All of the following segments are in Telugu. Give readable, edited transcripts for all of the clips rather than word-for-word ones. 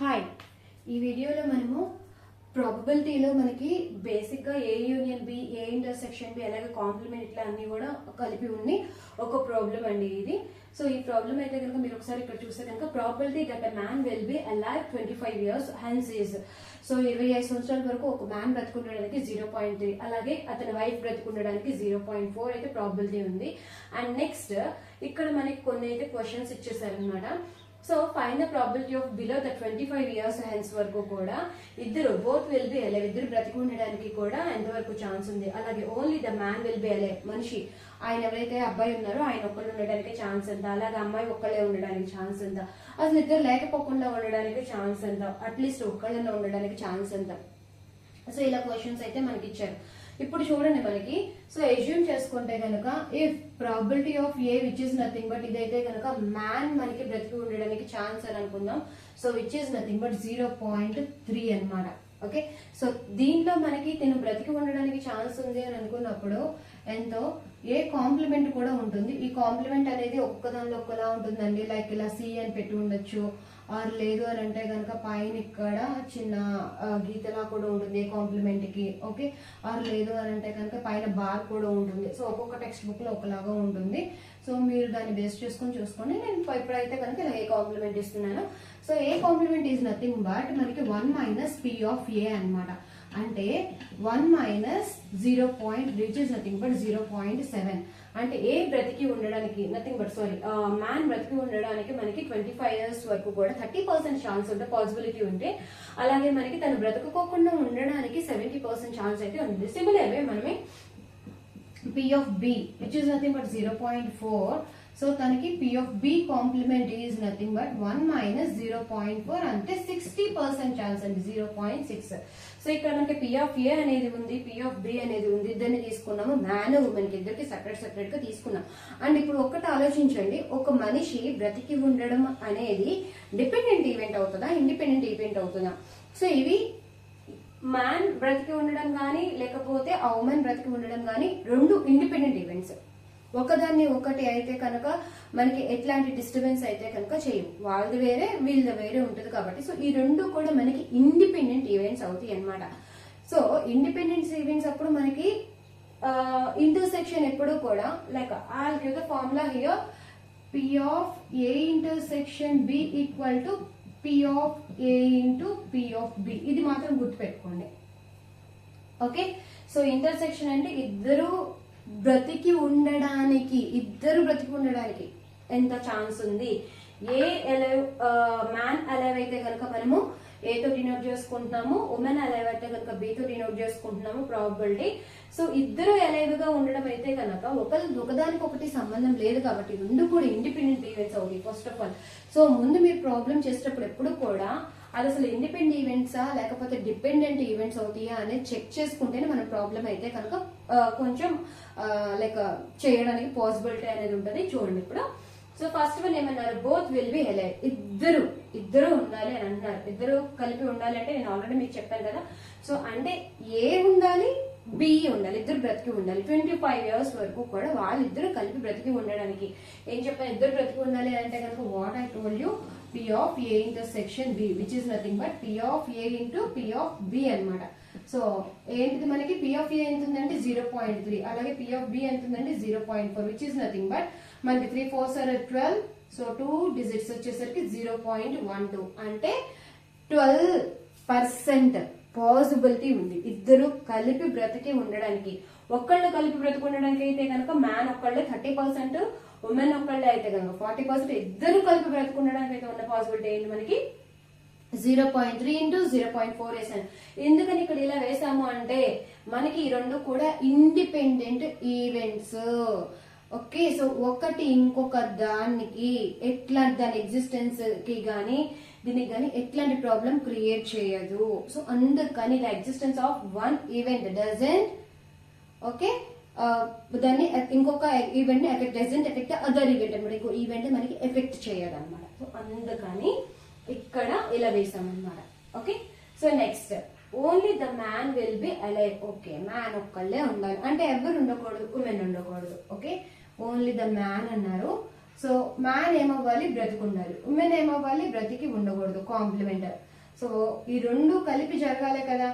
హాయ్, ఈ వీడియోలో మనము ప్రాబబిలిటీలో మనకి బేసిక్గా A union B, A intersection B, అలాగే కాంప్లిమెంట్ ఇట్లా అన్ని కూడా కలిపి ఉంది ఒక ప్రాబ్లం అండి ఇది. సో ఈ ప్రాబ్లం అయితే కనుక మీరు ఒకసారి ఇక్కడ చూస్తే కనుక probability that a man will be alive 25 years hence is. So 25 సంవత్సరాల వరకు ఒక మ్యాన్ బ్రతుకుండడానికి 0.3, అలాగే అతని వైఫ్ బ్రతుకుండడానికి 0.4 అయితే ప్రాబబిలిటీ ఉంది. అండ్ నెక్స్ట్ ఇక్కడ మనకి కొన్ని అయితే క్వశ్చన్స్ ఇచ్చేసారనమాట. So find the probability of below the 25 years hence వరకు కూడా ఇద్దరు బోత్ విల్ బి అలైవ్, ఇద్దరు బ్రతికి ఉండడానికి కూడా ఎంతవరకు ఛాన్స్ ఉంది. అలాగే only the man will be alive, మనిషి ఆయన ఎవరైతే అబ్బాయి ఉన్నారో ఆయన ఒక్కళ్ళు ఉండడానికి ఛాన్స్ ఎంత, అలాగే అమ్మాయి ఒక్కళ్ళే ఉండడానికి ఛాన్స్ ఎంత, అసలు ఇద్దరు లేకపోకుండా ఉండడానికి ఛాన్స్ ఎంత, అట్లీస్ట్ ఒక్కళ్ళన్నా ఉండడానికి ఛాన్స్ ఎంత. సో ఇలా క్వశ్చన్స్ అయితే మనకి ఇచ్చారు. ఇప్పుడు చూడండి మనకి, సో ఎజ్యూమ్ చేసుకుంటే కనుక if probability of a which is nothing but ఇదైతే కనుక మ్యాన్ మనకి బ్రతికి ఉండడానికి ఛాన్స్ అని అనుకుందాం. So which is nothing but 0.3 అనమాట. ఓకే, సో దీంట్లో మనకి తిను బ్రతికి ఉండడానికి ఛాన్స్ ఉంది అని అనుకున్నప్పుడు ఎంతో ఏ కాంప్లిమెంట్ కూడా ఉంటుంది. ఈ కాంప్లిమెంట్ అనేది ఒక్క దానిలో ఒక్కలా ఉంటుందండి. లైక్ ఇలా సి అని పెట్టి ఉండొచ్చు, ఆర్ లేదు అని అంటే కనుక పైన ఇక్కడ చిన్న గీతలా కూడా ఉంటుంది ఏ కాంప్లిమెంట్ కి. ఓకే, ఆర్ లేదు అని అంటే కనుక పైన బార్ కూడా ఉంటుంది. సో ఒక్కొక్క టెక్స్ట్ బుక్ లో ఒకలాగా ఉంటుంది. సో మీరు దాన్ని బేస్ చేసుకుని చూసుకోండి. నేను ఇప్పుడైతే కనుక ఇలా ఏ కాంప్లిమెంట్ ఇస్తున్నాను. So A complement is nothing but మనకి 1 - P of A అనమాట. అంటే 1 - 0. Which is nothing but 0.7. అంటే ఏ బ్రతికి ఉండడానికి నథింగ్ బట్ మ్యాన్ బ్రతికి ఉండడానికి మనకి 25 years వరకు కూడా 30% ఛాన్స్ ఉంటే, పాసిబిలిటీ ఉంటే, అలాగే మనకి తను బ్రతకపోకుండా ఉండడానికి 70% ఛాన్స్ అయితే ఉంది. సిమిలర్ వే మనమే P of B which is nothing but 0.4. So తనకి P of B complement is nothing but 1 - 0.4 అంటే 60% ఛాన్స్ అండి, 0.6. సో ఇక్కడ మనకి P of A అనేది ఉంది, P of B అనేది ఉంది. ఇద్దరిని తీసుకున్నాము, మ్యాన్ ఉమెన్కి ఇద్దరికి సెపరేట్ గా తీసుకున్నాం. అండ్ ఇప్పుడు ఒక్కటి ఆలోచించండి, ఒక మనిషి బ్రతికి ఉండడం అనేది డిపెండెంట్ ఈవెంట్ అవుతుందా, ఇండిపెండెంట్ ఈవెంట్ అవుతుందా? సో ఇవి మ్యాన్ బ్రతికి ఉండడం కానీ లేకపోతే ఆ ఉమెన్ బ్రతికి ఉండడం కానీ రెండు ఇండిపెండెంట్ ఈవెంట్స్. ఒకదాన్ని ఒకటి అయితే కనుక మనకి ఎట్లాంటి డిస్టర్బెన్స్ అయితే కనుక చేయవు. వాళ్ళది వేరే వీళ్ళది వేరే ఉంటుంది కాబట్టి సో ఈ రెండు కూడా మనకి ఇండిపెండెంట్ ఈవెంట్స్ అవుతాయి అనమాట. సో ఇండిపెండెంట్ ఈవెంట్స్ అప్పుడు మనకి ఇంటర్సెక్షన్ ఎప్పుడు కూడా like I'll give the formula here P of A intersection B equal to P of A into P of B. ఇది మాత్రం గుర్తుపెట్టుకోండి. ఓకే, సో ఇంటర్సెక్షన్ అంటే ఇద్దరు బ్రతికి ఉండడానికి ఎంత ఛాన్స్ ఉంది. ఏ అలైవ్ మ్యాన్ అలైవ్ అయితే కనుక మనము A తో డినోట్ చేసుకుంటున్నాము, ఉమెన్ అలైవ్ అయితే కనుక B తో డినోట్ చేసుకుంటున్నాము ప్రాబబిలిటీ. సో ఇద్దరు అలైవ్ గా ఉండడం అయితే కనుక ఒకదానికి ఒకటి సంబంధం లేదు కాబట్టి రెండు కూడా ఇండిపెండెంట్ ఈవెంట్స్ అవుతాయి ఫస్ట్ ఆఫ్ ఆల్. సో ముందు మీరు ప్రాబ్లం చేసేటప్పుడు ఎప్పుడు కూడా అది అసలు ఇండిపెండెంట్ ఈవెంట్సా లేకపోతే డిపెండెంట్ ఈవెంట్స్ అవుతాయా అనేది చెక్ చేసుకుంటేనే మన ప్రాబ్లం అయితే కనుక కొంచెం లైక్ చేయడానికి పాసిబిలిటీ అనేది ఉంటుంది. చూడండి ఇప్పుడు, సో ఫస్ట్ వన్ ఏమన్నారు, బోత్ విల్ బి అలైవ్, ఇద్దరు ఉండాలి అని అంటున్నారు. ఇద్దరు కలిపి ఉండాలి అంటే నేను ఆల్రెడీ మీకు చెప్పాను కదా. సో అంటే ఏ ఉండాలి, బి ఉండాలి, ఇద్దరు బ్రతికి ఉండాలి. 25 years వరకు కూడా వాళ్ళిద్దరు కలిపి బ్రతికి ఉండడానికి ఏం చెప్పాను, ఇద్దరు బ్రతికి ఉండాలి అంటే కనుక what I told you P of A intersection B which is nothing but P of A into P of B అనమాట. సో ఏంటిది మనకి P of A ఎంత ఉందంటే 0.3, అలాగే P of B ఎంత ఉందంటే 0.4 which is nothing but మనకి 3 4s are 12. సో 2 digits వచ్చేసరికి 0.12 అంటే 12% పాసిబిలిటీ ఉంది ఇద్దరు కలిపి బ్రతికి ఉండడానికి. ఒక్కళ్ళు కలిపి బ్రతికి ఉండడానికి అయితే కనుక మ్యాన్ ఒక్కళ్ళే 30%, ఉమెన్ ఒక్కళ్ళే అయితే కనుక 40%. ఇద్దరు కలిపి బ్రతికి ఉండడానికి అయితే ఉన్న పాసిబిలిటీ ఏంటి మనకి 0.3 into 0.4 వేసాను. ఎందుకని ఇక్కడ ఇలా వేసాము అంటే మనకి ఈ రెండు కూడా ఇండిపెండెంట్ ఈవెంట్స్. ఓకే, సో ఒకటి ఇంకొక దానికి దాని ఎగ్జిస్టెన్స్ కి గానీ దీనికి కానీ ఎట్లాంటి ప్రాబ్లం క్రియేట్ చేయదు. సో అందుకని the existence of one event doesn't okay దాన్ని ఇంకొక ఈవెంట్ ని డజంట్ ఎఫెక్ట్ అదర్ ఈవెంట్ అనమాట. ఇంకో ఈవెంట్ మనకి ఎఫెక్ట్ చేయదు అనమాట. సో అందుకని ఇక్కడ ఇలా వేసాం అనమాట. Okay, so next only the man will be alive. Okay, man ఒక్కళ్ళే ఉండాలి అంటే ఎవరు ఉండకూడదు, ఉమెన్ ఉండకూడదు. ఓకే, ఓన్లీ ద మ్యాన్ అన్నారు. సో మ్యాన్ ఏమవ్వాలి, బ్రతికి ఉండాలి. ఉమెన్ ఏమవ్వాలి, బ్రతికి ఉండకూడదు. కాంప్లిమెంట్. సో ఈ రెండు కలిపి జరగాలి కదా,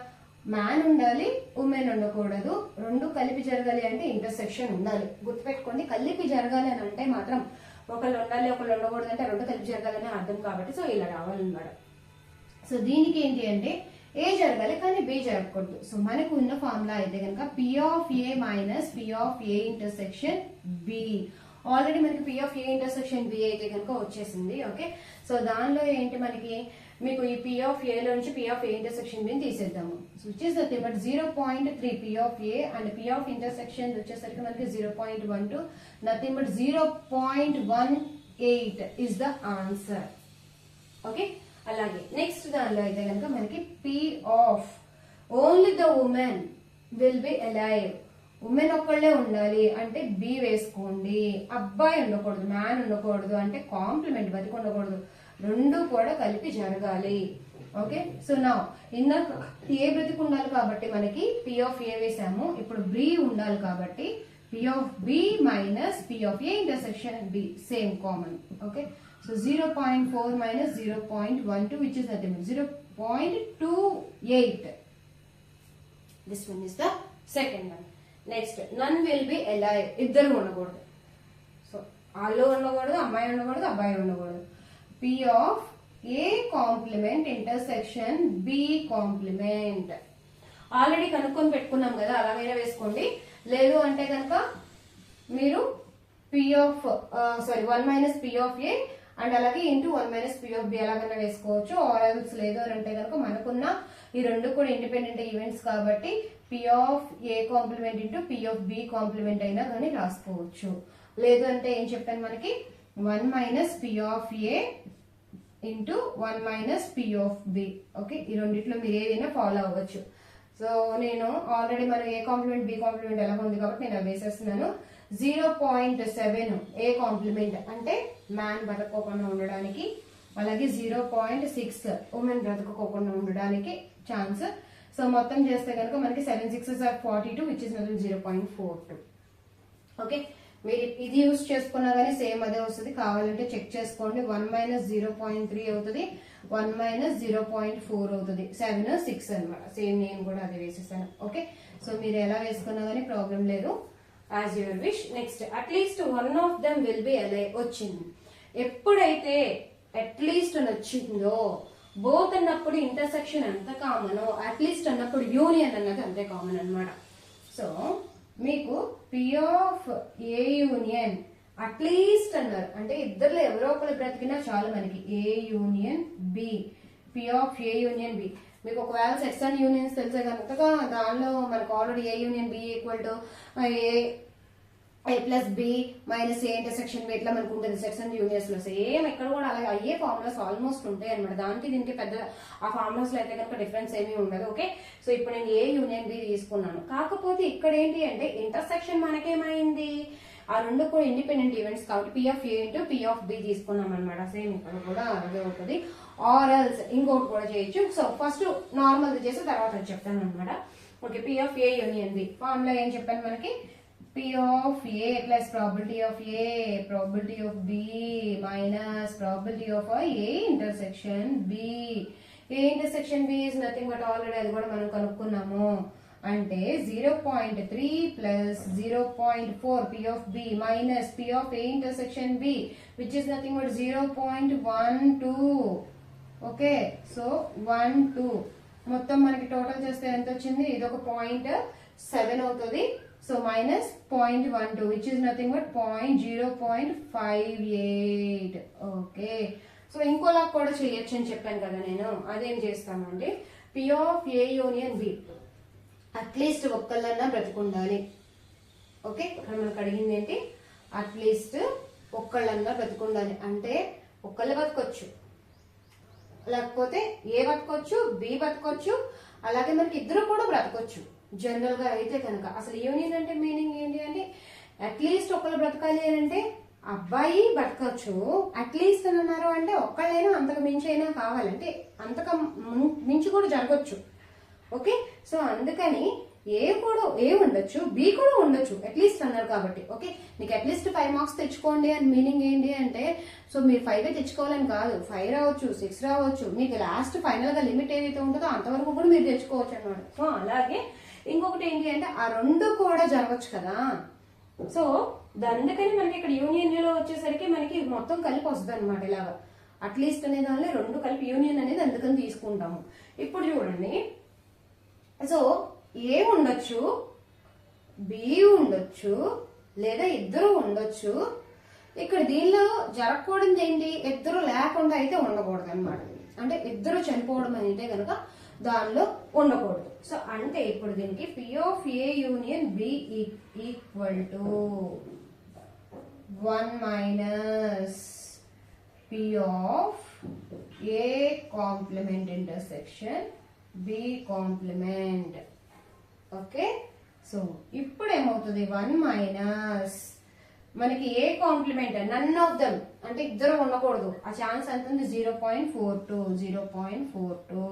మ్యాన్ ఉండాలి ఉమెన్ ఉండకూడదు, రెండు కలిపి జరగాలి అంటే ఇంటర్సెక్షన్ ఉండాలి. గుర్తుపెట్టుకోండి, కలిపి జరగాలి అని అంటే మాత్రం ఒకళ్ళు ఉండాలి ఒకళ్ళు ఉండకూడదు అంటే రెండు కలిపి జరగాలని అర్థం కాబట్టి సో ఇలా రావాలన్నమాట. సో దీనికి ఏంటి అంటే ఏ జరగాలి కానీ బి జరగకూడదు. సో మనకు ఉన్న ఫార్ములా అయితే కనుక P of A minus P of A intersection B. Already మనకి P of A intersection B అయితే కనుక వచ్చేసింది. ఓకే, సో దానిలో ఏంటి మనకి మీకు ఈ పి ఆఫ్ ఏ లో నుంచి పి ఆఫ్ ఏ ఇంటర్సెక్షన్ బిని తీసేద్దాము. Which is nothing but 0.3 P of A and P of intersection వచ్చేసరికి మనకి 0.12, nothing but 0.18 is the answer. Okay, అలాగే నెక్స్ట్ దానిలో అయితే కనుక మనకి P of only the women will be alive. Women ఒక్కళ్ళే ఉండాలి అంటే బి వేసుకోండి. అబ్బాయి ఉండకూడదు, మ్యాన్ ఉండకూడదు అంటే కాంప్లిమెంట్ బతికి ఉండకూడదు, రెండు కూడా కలిపి జరగాలి. ఓకే, సో నా ఇన్న ఏ బ్రతికి ఉండాలి కాబట్టి మనకి పి ఆఫ్ ఏ వేసాము. ఇప్పుడు బి ఉండాలి కాబట్టి P of B minus P of A intersection B same common. Okay, so 0.4 minus 0.12 which is nothing but 0.28. This one is the second one. Next, none will be alive. ఇద్దరు ఉండకూడదు. సో వాళ్ళు ఉండకూడదు, అమ్మాయి ఉండకూడదు, అబ్బాయి ఉండకూడదు. P of A complement intersection B complement. Already కనుక్కొని పెట్టుకున్నాం కదా, అలాగైనా వేసుకోండి. లేదు అంటే కనుక మీరు P of 1 minus P of A and అలాగే into 1 minus P of B అలాగైనా వేసుకోవచ్చు. ఆర్ ఎల్స్ లేదు అని అంటే కనుక మనకున్న ఈ రెండు కూడా ఇండిపెండెంట్ ఈవెంట్స్ కాబట్టి P of A complement into P of B complement అయినా కానీ రాసుకోవచ్చు. లేదు అంటే ఏం చెప్పాను మనకి 1 minus P of A into 1 minus P of B. Okay, ఈ రెండిట్లో మీరు ఏదైనా ఫాలో అవ్వచ్చు. సో నేను ఆల్రెడీ మనం ఏ కాంప్లిమెంట్ బి కాంప్లిమెంట్ ఎలా ఉంది కాబట్టి నేను వేసేస్తున్నాను. 0.7 ఏ కాంప్లిమెంట్ అంటే మ్యాన్ బ్రతకోకుండా ఉండడానికి, అలాగే 0.6 ఉమెన్ బ్రతకోకుండా ఉండడానికి ఛాన్స్. సో మొత్తం చేస్తే కనుక మనకి 7 6 42 విచ్ ఇస్ 0.42. ఓకే, మీరు ఇది యూజ్ చేసుకున్నా కానీ సేమ్ అదే వస్తుంది. కావాలంటే చెక్ చేసుకోండి. 1 minus 0.3 అవుతుంది, 1 minus 0.4 అవుతుంది, 7 6 అనమాట. సేమ్ నేను కూడా అదే వేసేస్తాను. ఓకే, సో మీరు ఎలా వేసుకున్నా కానీ ప్రాబ్లం లేదు, as your wish. Next, at least one of them will be alive వచ్చింది. ఎప్పుడైతే అట్లీస్ట్ అని వచ్చిందో బోత్ అన్నప్పుడు ఇంటర్సెక్షన్ ఎంత కామనో అట్లీస్ట్ అన్నప్పుడు యూనియన్ అన్నది అంతే కామన్ అనమాట. సో మీకు P of A union at least అన్నారు అంటే ఇద్దరులో ఎవరో ఒకరు బ్రతికినా చాలు మనకి. A union B, P of A union B. మీకు ఒకవేళ సెట్స్ అండ్ యూనియన్స్ తెలిసే కనుక దానిలో మనకు already A union B equal to A plus B minus A intersection B ఇట్లా మనకు ఉంటుంది సెట్స్ అండ్ యూనియన్స్ లో. సేమ్ ఇక్కడ కూడా అలాగే అయ్యే ఫార్ములాస్ ఆల్మోస్ట్ ఉంటాయి అనమాట. దానికి దీనికి పెద్ద ఆ ఫార్ములాస్ లో అయితే కనుక డిఫరెన్స్ ఏమీ ఉండదు. ఓకే, సో ఇప్పుడు నేను ఏ యూనియన్ బి తీసుకున్నాను. కాకపోతే ఇక్కడ ఏంటి అంటే ఇంటర్సెక్షన్ మనకేమైంది, ఆ రెండు కూడా ఇండిపెండెంట్ ఈవెంట్స్ కాబట్టి P of A into P of B తీసుకున్నాం అనమాట. సేమ్ ఇక్కడ కూడా అలాగే అవుతుంది. ఆర్ ఎల్స్ ఇంకోటి కూడా చేయొచ్చు. సో ఫస్ట్ నార్మల్ చేసి తర్వాత చెప్తాను అనమాట. Okay, P of A union B formula ఏం చెప్పాను మనకి, P of A plus probability of A, probability of B minus probability of A intersection B. A intersection B is nothing but already అది కూడా మనం కనుక్కున్నాము. అంటే 0.3 plus 0.4 P of B minus P of A intersection B which is nothing but 0.12. Okay, so 12 మొత్తం మనకి టోటల్ చేస్తే ఎంత వచ్చింది, ఇది ఒక 0.7 అవుతుంది. So minus 0.12 which is nothing but 0.58. Okay, so ఇంకోలా కూడా చేయొచ్చు అని చెప్పాను కదా నేను. అదేం చేస్తామంటే P of A union B at least ఒక్కళ్ళన్నా బ్రతికుండాలి. ఓకే, ఇక్కడ మనకు అడిగింది ఏంటి, అట్లీస్ట్ ఒక్కళ్ళన్నా బ్రతికుండాలి అంటే ఒక్కళ్ళు బతకొచ్చు, లేకపోతే ఏ బతకొచ్చు, బి బతకొచ్చు, అలాగే మనకి ఇద్దరు కూడా బ్రతకొచ్చు. జనరల్ గా అయితే కనుక అసలు యూనియన్ అంటే మీనింగ్ ఏంటి అంటే అట్లీస్ట్ ఒకళ్ళు బ్రతకాలి అని అంటే అబ్బాయి బ్రతకచ్చు, అట్లీస్ట్ అని అన్నారు అంటే ఒక్కళ్ళైనా అంతకు మించి అయినా కావాలంటే అంతకు మించి కూడా జరగచ్చు. ఓకే, సో అందుకని ఏ ఉండొచ్చు, బి కూడా ఉండొచ్చు అట్లీస్ట్ అన్నారు కాబట్టి. ఓకే, నీకు అట్లీస్ట్ 5 మార్క్స్ తెచ్చుకోండి అని మీనింగ్ ఏంటి అంటే, సో మీరు 5 తెచ్చుకోవాలని కాదు, 5 రావచ్చు, 6 రావచ్చు, మీకు లాస్ట్ ఫైనల్ గా లిమిట్ ఏదైతే ఉంటుందో అంతవరకు కూడా మీరు తెచ్చుకోవచ్చు అన్నమాట. సో అలాగే ఇంకొకటి ఏంటి అంటే ఆ రెండు కూడా జరగచ్చు కదా. సో అందుకని మనకి ఇక్కడ యూనియన్ లో వచ్చేసరికి మనకి మొత్తం కలిపి వస్తుంది అనమాట. ఇలాగా అట్లీస్ట్ అనే దానిలో రెండు కలిపి యూనియన్ అనేది అందుకని తీసుకుంటాము. ఇప్పుడు చూడండి, సో ఏ ఉండొచ్చు, బి ఉండొచ్చు, లేదా ఇద్దరు ఉండొచ్చు. ఇక్కడ దీనిలో జరగకూడదు ఏంటి, ఇద్దరు లేకుండా అయితే ఉండకూడదు అనమాట. అంటే ఇద్దరు చనిపోవడం అయితే కనుక దానిలో ఉండకూడదు. సో అంటే ఇప్పుడు దీనికి P of A union B equal to 1 minus P of A complement intersection B complement. Okay, so ఇప్పుడు ఏమవుతుంది, 1 మైనస్ మనకి A complement none of them అంటే ఇద్దరు ఉండకూడదు, ఆ ఛాన్స్ ఎంత ఉంది 0.42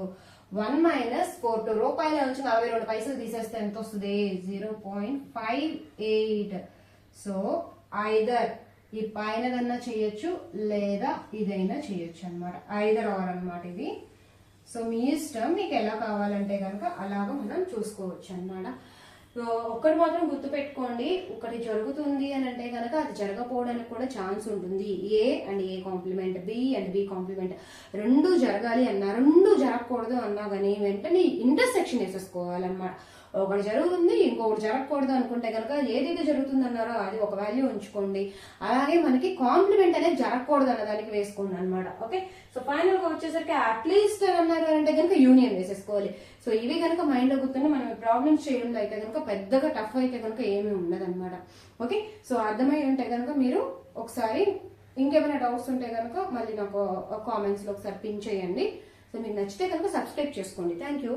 1 మైనస్ 42 రూపాయల నుంచి 42 పైసలు తీసేస్తే ఎంత వస్తుంది 0.58. సో ఐదర్ ఈ పైనదన్నా చేయొచ్చు లేదా ఇదైనా చేయొచ్చు అనమాట, ఐదర్ ఆర్ అనమాట ఇది. సో మీ ఇష్టం, మీకు ఎలా కావాలంటే కనుక అలాగా మనం చూసుకోవచ్చు అనమాట. సో ఒక్కటి మాత్రం గుర్తు పెట్టుకోండి, ఒకటి జరుగుతుంది అని అంటే కనుక అది జరగకపోవడానికి కూడా ఛాన్స్ ఉంటుంది. A and A complement, B and B complement రెండు జరగాలి అన్నా, రెండు జరగకూడదు అన్నా కానీ వెంటనే ఇంటర్సెక్షన్ వేసేసుకోవాలన్నమాట. ఒకటి జరుగుతుంది ఇంకొకటి జరగకూడదు అనుకుంటే కనుక ఏదైతే జరుగుతుంది అన్నారో అది ఒక వాల్యూ ఉంచుకోండి. అలాగే మనకి కాంప్లిమెంట్ అనేది జరగకూడదు అన్న దానికి వేసుకోండి అనమాట. ఓకే, సో ఫైనల్ గా వచ్చేసరికి అట్లీస్ట్ అన్నారు అంటే కనుక యూనియన్ వేసేసుకోవాలి. సో ఇవి కనుక మైండ్ లో గుర్తుంటే మనం ప్రాబ్లమ్స్ చేయడంలో అయితే కనుక పెద్దగా టఫ్ అయితే కనుక ఏమీ ఉండదు అనమాట. ఓకే, సో అర్థమై ఉంటే కనుక మీరు ఒకసారి ఇంకేమైనా డౌట్స్ ఉంటే కనుక మళ్ళీ నాకు కామెంట్స్ లో ఒకసారి పిన్ చేయండి. సో మీకు నచ్చితే కనుక సబ్స్క్రైబ్ చేసుకోండి. Thank you.